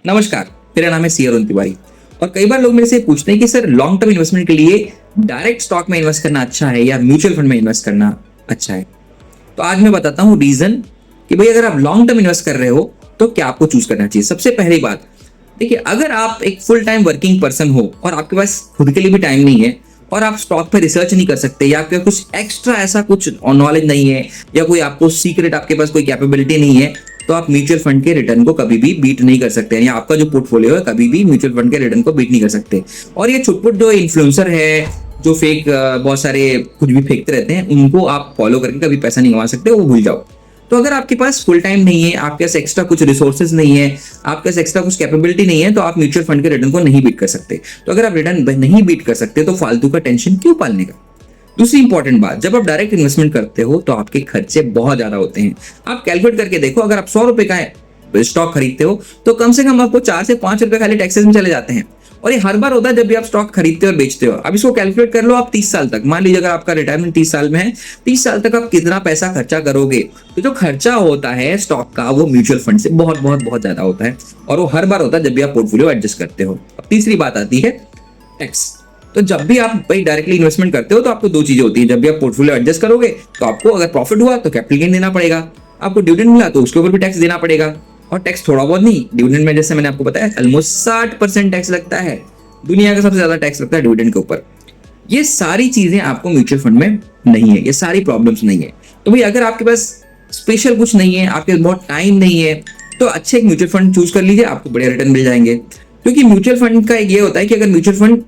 नमस्कार, मेरा नाम है सी अरुण तिवारी और कई बार लोग मेरे से पूछते हैं कि सर लॉन्ग टर्म इन्वेस्टमेंट के लिए डायरेक्ट स्टॉक में इन्वेस्ट करना अच्छा है या म्यूचुअल फंड में इन्वेस्ट करना अच्छा है। तो आज मैं बताता हूँ रीजन कि भाई अगर आप लॉन्ग टर्म इन्वेस्ट कर रहे हो तो क्या आपको चूज करना चाहिए। सबसे पहली बात देखिए, अगर आप एक फुल टाइम वर्किंग पर्सन हो और आपके पास खुद के लिए भी टाइम नहीं है और आप स्टॉक पे रिसर्च नहीं कर सकते या आपके कुछ एक्स्ट्रा ऐसा कुछ नॉलेज नहीं है या कोई आपको सीक्रेट आपके पास कोई कैपेबिलिटी नहीं है, तो आप म्यूचुअल फंड के रिटर्न को कभी भी बीट नहीं कर सकते या आपका जो पोर्टफोलियो है कभी भी म्यूचुअल फंड के रिटर्न को बीट नहीं कर सकते। और ये छुटपुट जो इन्फ्लुएंसर है जो फेक बहुत सारे कुछ भी फेंकते रहते हैं, उनको आप फॉलो करके कभी पैसा नहीं कमा सकते, वो भूल जाओ। तो अगर आपके पास फुल टाइम नहीं है, आपके पास एक्स्ट्रा कुछ रिसोर्सेज नहीं है, आपके पास एक्स्ट्रा कुछ कैपेबिलिटी नहीं है, तो आप म्यूचुअल फंड के रिटर्न को नहीं बीट कर सकते। तो अगर आप रिटर्न नहीं बीट कर सकते तो फालतू का टेंशन क्यों पालने का। दूसरी इंपॉर्टेंट बात, जब आप डायरेक्ट इन्वेस्टमेंट करते हो तो आपके खर्चे बहुत ज्यादा होते हैं। आप कैलकुलेट करके देखो, अगर आप 100 रुपए का स्टॉक खरीदते हो तो कम से कम आपको 4 से 5 रुपए खाली टैक्सेस में चले जाते हैं। और ये हर बार होता है जब भी आप स्टॉक खरीदते हो और बेचते हो। अब इसको कैलकुलेट कर लो आप 30 साल तक, मान लीजिए अगर आपका रिटायरमेंट 30 साल में है, 30 साल तक आप कितना पैसा खर्चा करोगे। तो जो खर्चा होता है स्टॉक का वो म्यूचुअल फंड से बहुत बहुत बहुत ज्यादा होता है और वो हर बार होता है जब भी आप पोर्टफोलियो एडजस्ट करते हो। अब तीसरी बात आती है टैक्स। तो जब भी आप भाई डायरेक्टली इन्वेस्टमेंट करते हो तो आपको दो चीजें होती है। जब भी आप पोर्टफोलियो एडजस्ट करोगे तो आपको अगर प्रॉफिट हुआ तो कैपिटल गेन देना पड़ेगा, आपको डिविडेंड मिला तो उसके ऊपर भी टैक्स देना पड़ेगा। और टैक्स थोड़ा बहुत नहीं, डिविडेंड में जैसे मैंने आपको बताया ऑलमोस्ट 60% टैक्स लगता है। दुनिया का सबसे ज्यादा टैक्स लगता है डिविडेंड के ऊपर। ये सारी चीजें आपको म्यूचुअल फंड में नहीं है, ये सारी प्रॉब्लम्स नहीं है। तो भाई अगर आपके पास स्पेशल कुछ नहीं है, आपके पास बहुत टाइम नहीं है, तो अच्छे एक म्यूचुअल फंड चूज कर लीजिए, आपको बढ़िया रिटर्न मिल जाएंगे। क्योंकि म्यूचुअल फंड का एक ये होता है कि अगर म्यूचुअल फंड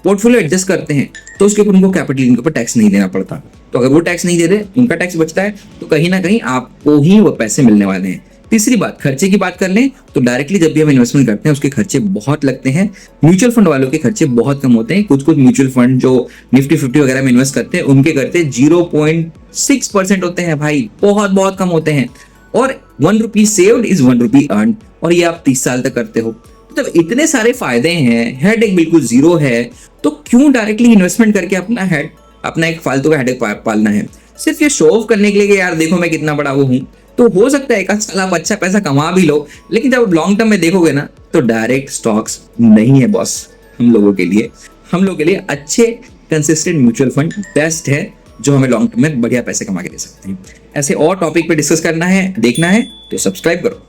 पोर्टफोलियो एडजस्ट करते हैं तो उसके ऊपर उनको कैपिटल गेन के ऊपर टैक्स नहीं देना पड़ता। तो अगर वो टैक्स नहीं दे रहे, उनका टैक्स बचता है, तो कहीं ना कहीं आपको ही वो पैसे मिलने वाले हैं। तीसरी बात, खर्चे की बात कर लें तो डायरेक्टली जब भी हम इन्वेस्टमेंट करते हैं उसके खर्चे बहुत लगते हैं। म्यूचुअल फंड वालों के खर्चे बहुत कम होते हैं। कुछ कुछ म्यूचुअल फंड जो निफ्टी 50 वगैरह में इन्वेस्ट करते हैं उनके खर्चे 0.6% होते हैं भाई, बहुत बहुत कम होते हैं। और 1 रुपी सेव्ड इज 1 रुपी अर्न, और ये आप 30 साल तक करते हो। जब इतने सारे फायदे हैं, हेडेक बिल्कुल जीरो है, तो क्यों डायरेक्टली इन्वेस्टमेंट करके अपना एक फालतू का हेडेक पालना है, सिर्फ ये शो ऑफ करने के लिए कि यार देखो मैं कितना बड़ा वो हूं। तो हो सकता है एक साल आप अच्छा पैसा कमा भी लो, लेकिन जब लॉन्ग टर्म में देखोगे ना तो डायरेक्ट स्टॉक्स नहीं है बॉस। हम लोगों के लिए अच्छे कंसिस्टेंट म्यूचुअल फंड बेस्ट है जो हमें लॉन्ग टर्म में बढ़िया पैसे कमा के दे सकते हैं। ऐसे और टॉपिक पे डिस्कस करना है, देखना है तो सब्सक्राइब करो।